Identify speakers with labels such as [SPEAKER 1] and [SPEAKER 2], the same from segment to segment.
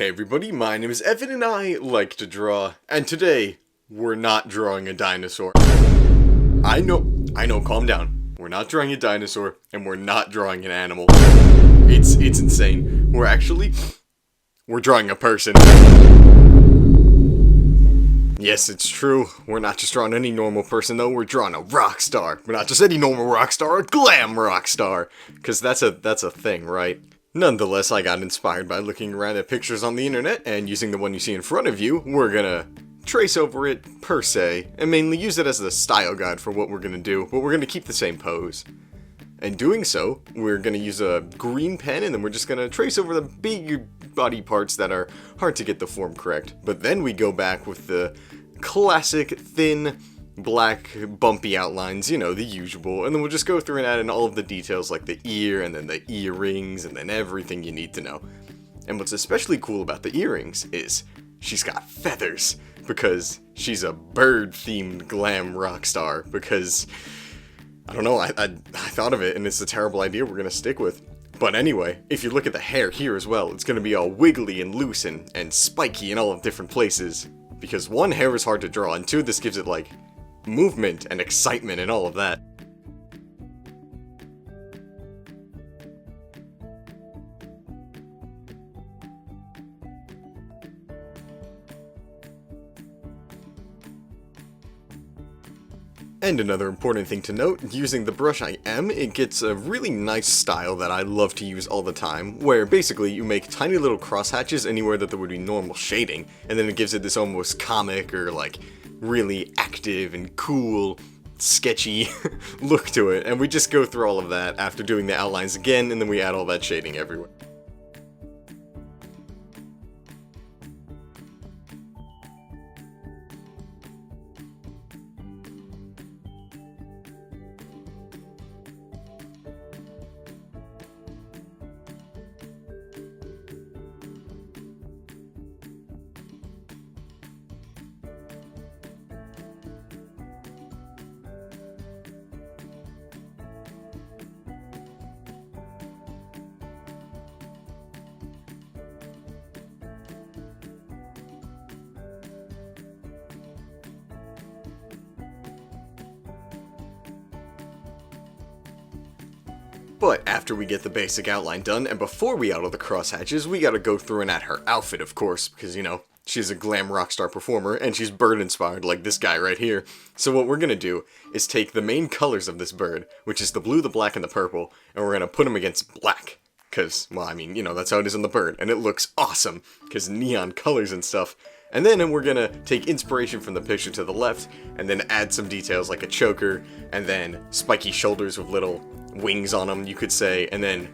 [SPEAKER 1] Hey everybody, my name is Evan and I like to draw, and today, we're not drawing a dinosaur. I know, calm down. We're not drawing a dinosaur, and we're not drawing an animal. It's insane. We're drawing a person. Yes, it's true. We're not just drawing any normal person though, we're drawing a rock star. We're not just any normal rock star, a glam rock star. Cause that's a thing, right? Nonetheless, I got inspired by looking around at pictures on the internet, and using the one you see in front of you, we're gonna trace over it, per se, and mainly use it as the style guide for what we're gonna do, but we're gonna keep the same pose. And doing so, we're gonna use a green pen, and then we're just gonna trace over the big body parts that are hard to get the form correct. But then we go back with the classic, thin, black, bumpy outlines, you know, the usual, and then we'll just go through and add in all of the details like the ear, and then the earrings, and then everything you need to know. And what's especially cool about the earrings is she's got feathers, because she's a bird-themed glam rock star, because, I don't know, I thought of it, and it's a terrible idea we're gonna stick with. But anyway, if you look at the hair here as well, it's gonna be all wiggly and loose and spiky in all of different places. Because one, hair is hard to draw, and two, this gives it, like, movement and excitement and all of that. And another important thing to note, using the brush I am, it gets a really nice style that I love to use all the time, where basically you make tiny little crosshatches anywhere that there would be normal shading, and then it gives it this almost comic or like really active and cool, sketchy look to it, and we just go through all of that after doing the outlines again, and then we add all that shading everywhere. But after we get the basic outline done, and before we add all the crosshatches, we gotta go through and add her outfit, of course, because, you know, she's a glam rockstar performer, and she's bird-inspired, like this guy right here. So what we're gonna do is take the main colors of this bird, which is the blue, the black, and the purple, and we're gonna put them against black. Because, well, I mean, you know, that's how it is on the bird, and it looks awesome, because neon colors and stuff. And then we're gonna take inspiration from the picture to the left, and then add some details like a choker, and then spiky shoulders with little wings on them, you could say, and then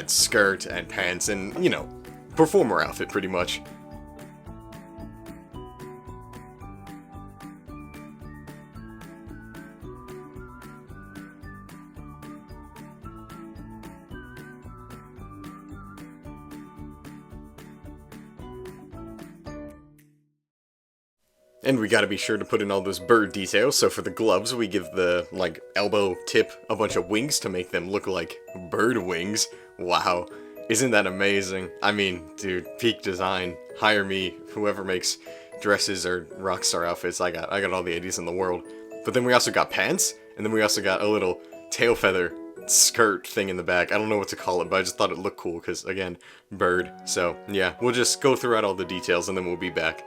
[SPEAKER 1] skirt and pants, and, you know, performer outfit pretty much. And we gotta be sure to put in all those bird details, so for the gloves we give the, like, elbow tip a bunch of wings to make them look like bird wings. Wow, isn't that amazing? I mean, dude, peak design, hire me, whoever makes dresses or rockstar outfits, I got all the ideas in the world. But then we also got pants, and then we also got a little tail feather skirt thing in the back. I don't know what to call it, but I just thought it looked cool, because, again, bird. So, yeah, we'll just go throughout all the details, and then we'll be back.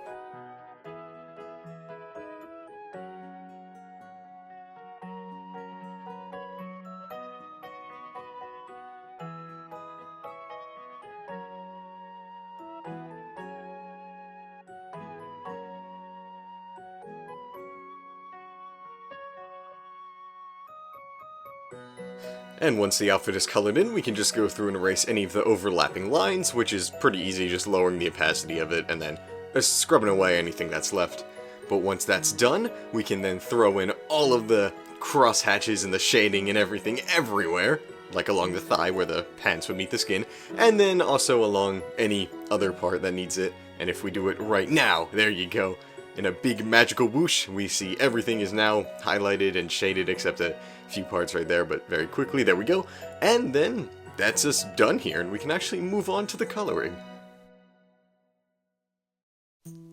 [SPEAKER 1] And once the outfit is colored in, we can just go through and erase any of the overlapping lines, which is pretty easy, just lowering the opacity of it, and then scrubbing away anything that's left. But once that's done, we can then throw in all of the cross hatches and the shading and everything everywhere, like along the thigh where the pants would meet the skin, and then also along any other part that needs it. And if we do it right now, there you go. In a big magical whoosh, we see everything is now highlighted and shaded except a few parts right there, but very quickly, there we go. And then that's us done here, and we can actually move on to the coloring.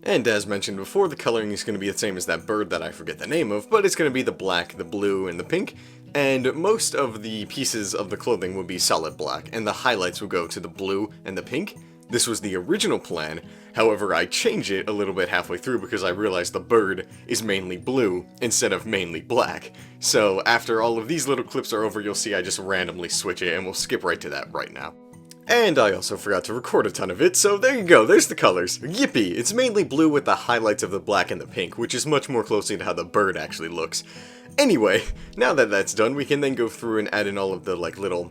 [SPEAKER 1] And as mentioned before, the coloring is going to be the same as that bird that I forget the name of, but it's going to be the black, the blue, and the pink. And most of the pieces of the clothing will be solid black, and the highlights will go to the blue and the pink. This was the original plan, however I changed it a little bit halfway through because I realized the bird is mainly blue instead of mainly black. So after all of these little clips are over, you'll see I just randomly switch it, and we'll skip right to that right now. And I also forgot to record a ton of it, so there you go, there's the colors. Yippee! It's mainly blue with the highlights of the black and the pink, which is much more closely to how the bird actually looks. Anyway, now that that's done, we can then go through and add in all of the, little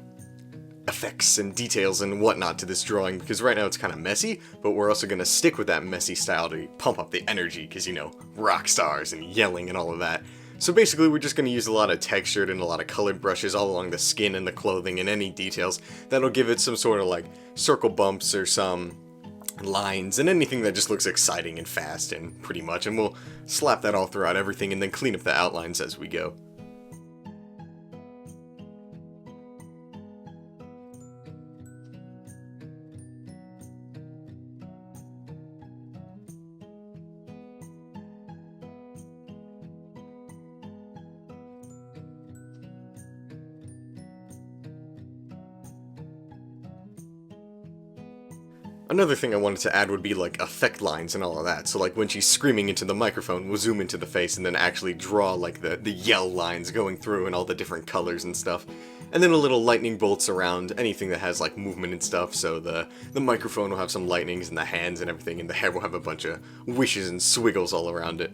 [SPEAKER 1] effects and details and whatnot to this drawing, because right now it's kind of messy, but we're also going to stick with that messy style to pump up the energy, because, you know, rock stars and yelling and all of that. So basically we're just going to use a lot of textured and a lot of colored brushes all along the skin and the clothing and any details that'll give it some sort of circle bumps or some lines and anything that just looks exciting and fast and pretty much, and we'll slap that all throughout everything and then clean up the outlines as we go. Another thing I wanted to add would be effect lines and all of that, so when she's screaming into the microphone, we'll zoom into the face and then actually draw the yell lines going through and all the different colors and stuff. And then a little lightning bolts around anything that has movement and stuff, so the microphone will have some lightnings and the hands and everything, and the hair will have a bunch of wishes and swiggles all around it.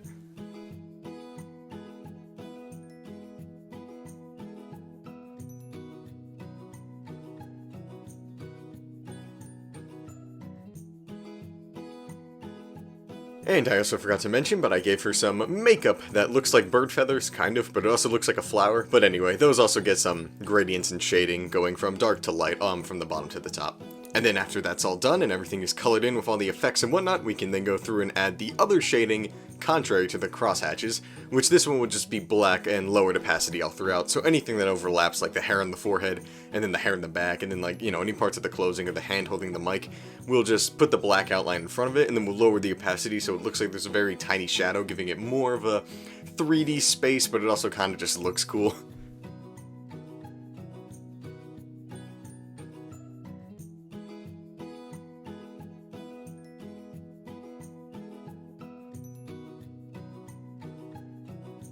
[SPEAKER 1] And I also forgot to mention, but I gave her some makeup that looks like bird feathers, kind of, but it also looks like a flower. But anyway, those also get some gradients and shading going from dark to light, from the bottom to the top. And then after that's all done and everything is colored in with all the effects and whatnot, we can then go through and add the other shading contrary to the crosshatches, which this one would just be black and lowered opacity all throughout, so anything that overlaps, like the hair on the forehead, and then the hair in the back, and then any parts of the closing or the hand holding the mic, we'll just put the black outline in front of it, and then we'll lower the opacity so it looks like there's a very tiny shadow, giving it more of a 3D space, but it also kind of just looks cool.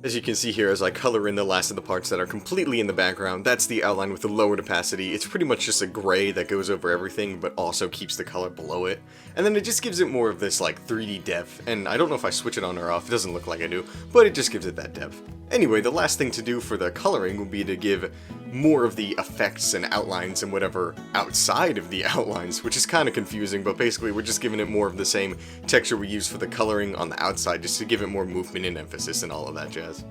[SPEAKER 1] As you can see here, as I color in the last of the parts that are completely in the background, that's the outline with the lowered opacity. It's pretty much just a gray that goes over everything, but also keeps the color below it. And then it just gives it more of this 3D depth, and I don't know if I switch it on or off, it doesn't look like I do, but it just gives it that depth. Anyway, the last thing to do for the coloring will be to give more of the effects and outlines and whatever outside of the outlines, which is kind of confusing, but basically we're just giving it more of the same texture we use for the coloring on the outside, just to give it more movement and emphasis and all of that jazz.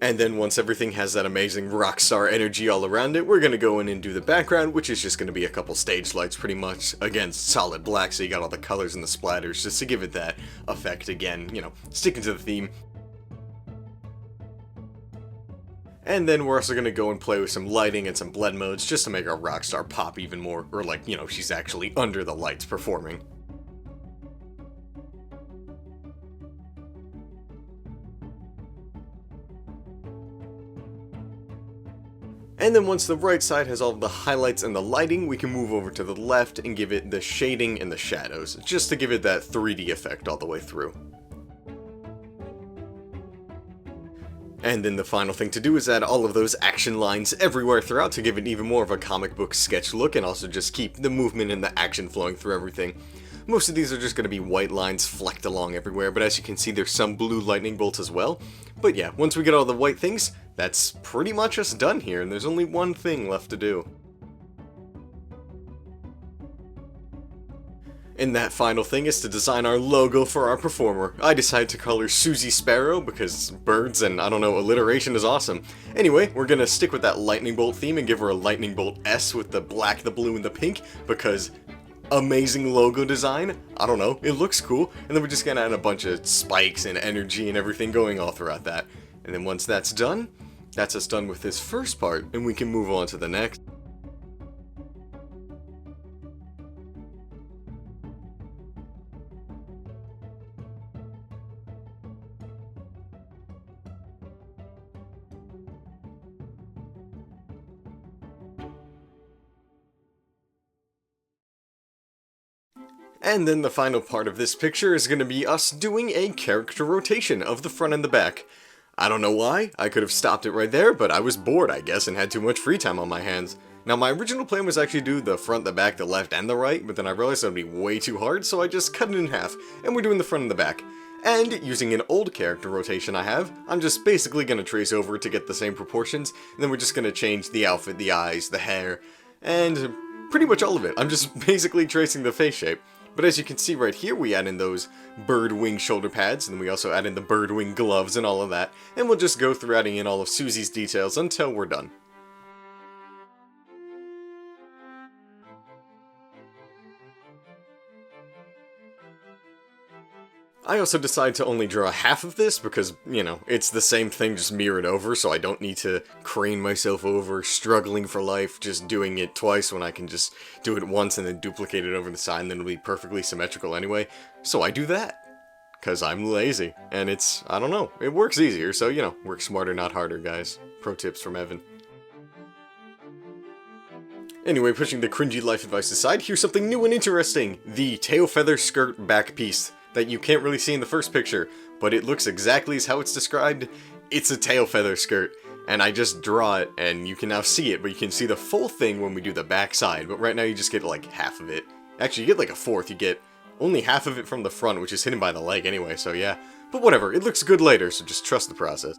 [SPEAKER 1] And then once everything has that amazing Rockstar energy all around it, we're gonna go in and do the background, which is just gonna be a couple stage lights pretty much, again, solid black, so you got all the colors and the splatters, just to give it that effect again, sticking to the theme. And then we're also gonna go and play with some lighting and some blend modes, just to make our Rockstar pop even more, or she's actually under the lights performing. And then once the right side has all of the highlights and the lighting, we can move over to the left and give it the shading and the shadows, just to give it that 3D effect all the way through. And then the final thing to do is add all of those action lines everywhere throughout to give it even more of a comic book sketch look, and also just keep the movement and the action flowing through everything. Most of these are just going to be white lines flecked along everywhere, but as you can see there's some blue lightning bolts as well. But yeah, once we get all the white things, that's pretty much us done here, and there's only one thing left to do. And that final thing is to design our logo for our performer. I decided to call her Susie Sparrow because birds and, I don't know, alliteration is awesome. Anyway, we're gonna stick with that lightning bolt theme and give her a lightning bolt S with the black, the blue, and the pink, because amazing logo design. I don't know, it looks cool. And then we're just gonna add a bunch of spikes and energy and everything going all throughout that. And then once that's done, that's us done with this first part, and we can move on to the next. And then the final part of this picture is going to be us doing a character rotation of the front and the back. I don't know why, I could have stopped it right there, but I was bored, I guess, and had too much free time on my hands. Now, my original plan was actually do the front, the back, the left, and the right, but then I realized that would be way too hard, so I just cut it in half, and we're doing the front and the back. And, using an old character rotation I have, I'm just basically going to trace over to get the same proportions, and then we're just going to change the outfit, the eyes, the hair, and pretty much all of it. I'm just basically tracing the face shape. But as you can see right here, we add in those bird wing shoulder pads, and we also add in the bird wing gloves and all of that, and we'll just go through adding in all of Susie's details until we're done. I also decided to only draw half of this because, you know, it's the same thing just mirrored over, so I don't need to crane myself over, struggling for life, just doing it twice when I can just do it once and then duplicate it over the side and then it'll be perfectly symmetrical anyway. So I do that. Because I'm lazy. And it's, I don't know, it works easier, so, you know, work smarter, not harder, guys. Pro tips from Evan. Anyway, pushing the cringy life advice aside, here's something new and interesting. The tail feather skirt back piece that you can't really see in the first picture, but it looks exactly as how it's described. It's a tail feather skirt, and I just draw it, and you can now see it, but you can see the full thing when we do the back side, but right now you just get like half of it. Actually, you get like a fourth, you get only half of it from the front, which is hidden by the leg anyway, so yeah. But whatever, it looks good later, so just trust the process.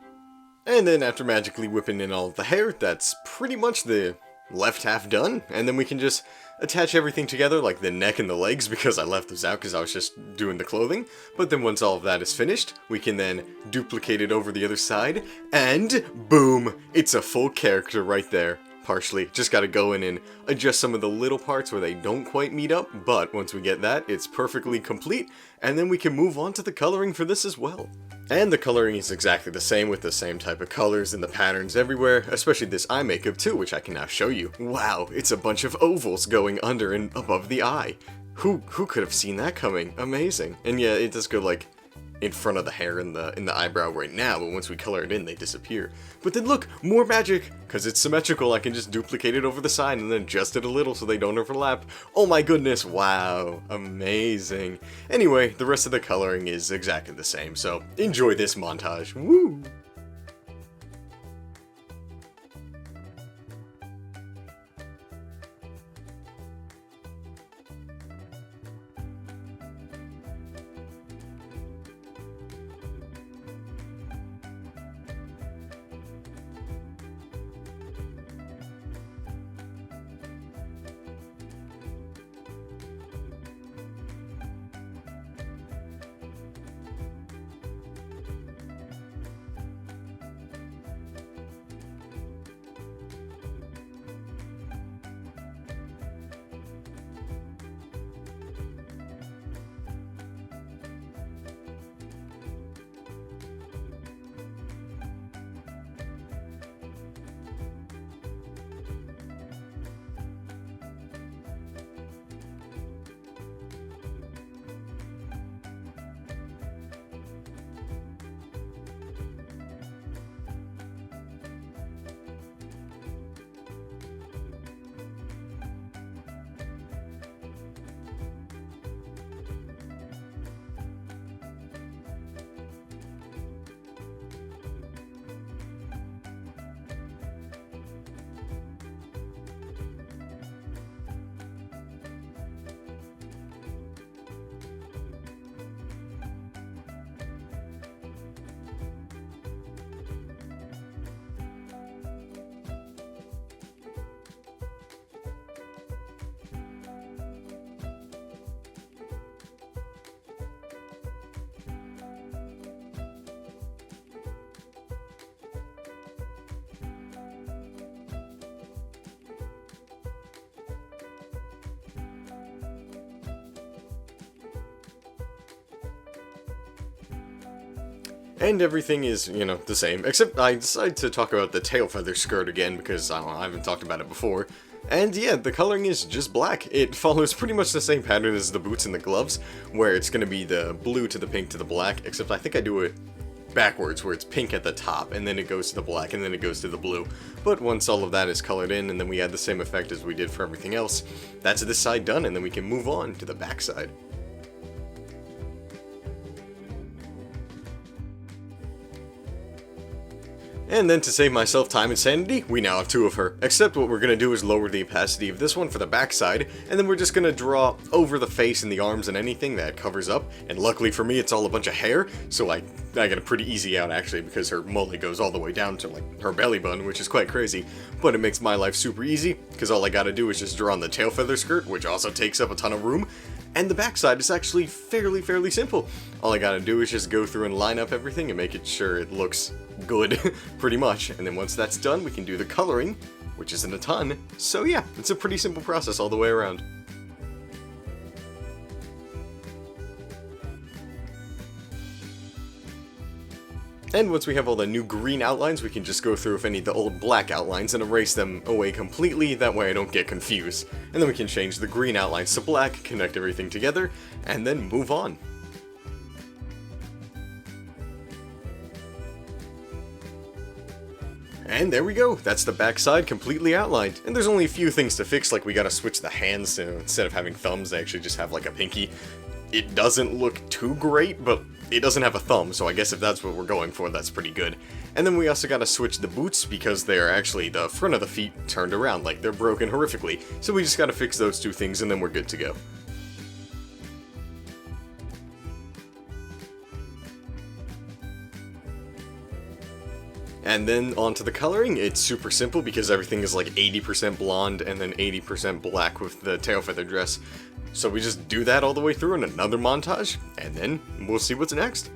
[SPEAKER 1] And then after magically whipping in all of the hair, that's pretty much the left half done, and then we can just attach everything together, like the neck and the legs, because I left those out because I was just doing the clothing. But then once all of that is finished, we can then duplicate it over the other side, and boom! It's a full character right there. Partially. Just gotta go in and adjust some of the little parts where they don't quite meet up, but once we get that, it's perfectly complete, and then we can move on to the coloring for this as well. And the coloring is exactly the same, with the same type of colors and the patterns everywhere, especially this eye makeup too, which I can now show you. Wow, it's a bunch of ovals going under and above the eye. Who could have seen that coming? Amazing. And yeah, it does go like in front of the hair and the eyebrow right now, but once we color it in, they disappear. But then look, more magic! Because it's symmetrical, I can just duplicate it over the side and then adjust it a little so they don't overlap. Oh my goodness, wow, amazing. Anyway, the rest of the coloring is exactly the same, so enjoy this montage. Woo! And everything is, you know, the same, except I decided to talk about the tail feather skirt again because, I don't know, I haven't talked about it before. And yeah, the coloring is just black. It follows pretty much the same pattern as the boots and the gloves, where it's going to be the blue to the pink to the black, except I think I do it backwards, where it's pink at the top, and then it goes to the black, and then it goes to the blue. But once all of that is colored in, and then we add the same effect as we did for everything else, that's this side done, and then we can move on to the back side. And then to save myself time and sanity, we now have two of her. Except what we're going to do is lower the opacity of this one for the backside, and then we're just going to draw over the face and the arms and anything that covers up. And luckily for me, it's all a bunch of hair, so I got a pretty easy out actually, because her mullet goes all the way down to like her belly button, which is quite crazy. But it makes my life super easy, because all I got to do is just draw on the tail feather skirt, which also takes up a ton of room. And the backside is actually fairly simple. All I gotta do is just go through and line up everything and make it sure it looks good, pretty much. And then once that's done, we can do the coloring, which isn't a ton. So yeah, it's a pretty simple process all the way around. And once we have all the new green outlines, we can just go through with any of the old black outlines and erase them away completely, that way I don't get confused. And then we can change the green outlines to black, connect everything together, and then move on. And there we go, that's the back side completely outlined. And there's only a few things to fix, like we gotta switch the hands, so instead of having thumbs, they actually just have like a pinky. It doesn't look too great, but it doesn't have a thumb, so I guess if that's what we're going for, that's pretty good. And then we also gotta switch the boots, because they are actually the front of the feet turned around, like they're broken horrifically. So we just gotta fix those two things, and then we're good to go. And then onto the coloring. It's super simple because everything is like 80% blonde and then 80% black with the tail feather dress. So we just do that all the way through in another montage, and then we'll see what's next.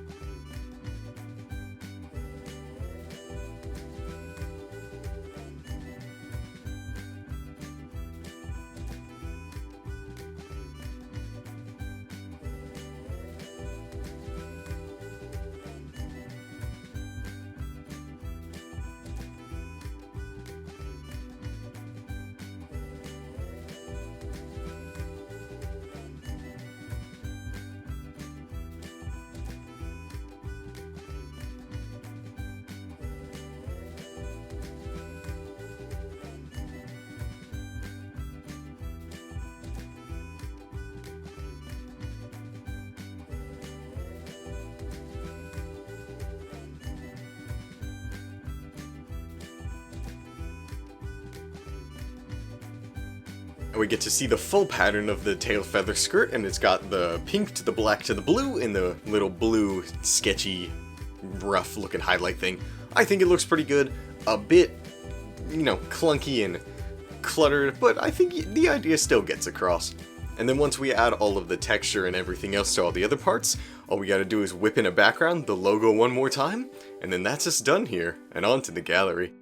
[SPEAKER 1] And we get to see the full pattern of the tail feather skirt, and it's got the pink to the black to the blue, and the little blue, sketchy, rough looking highlight thing. I think it looks pretty good. A bit, you know, clunky and cluttered, but I think the idea still gets across. And then once we add all of the texture and everything else to all the other parts, all we gotta do is whip in a background, the logo one more time, and then that's us done here, and on to the gallery.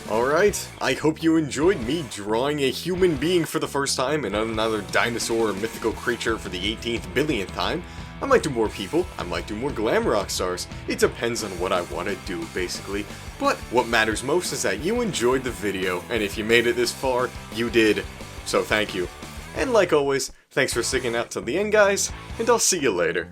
[SPEAKER 1] Alright, I hope you enjoyed me drawing a human being for the first time and another dinosaur or mythical creature for the 18th billionth time. I might do more people, I might do more glam rock stars. It depends on what I want to do, basically. But what matters most is that you enjoyed the video, and if you made it this far, you did. So thank you. And like always, thanks for sticking out till the end, guys, and I'll see you later.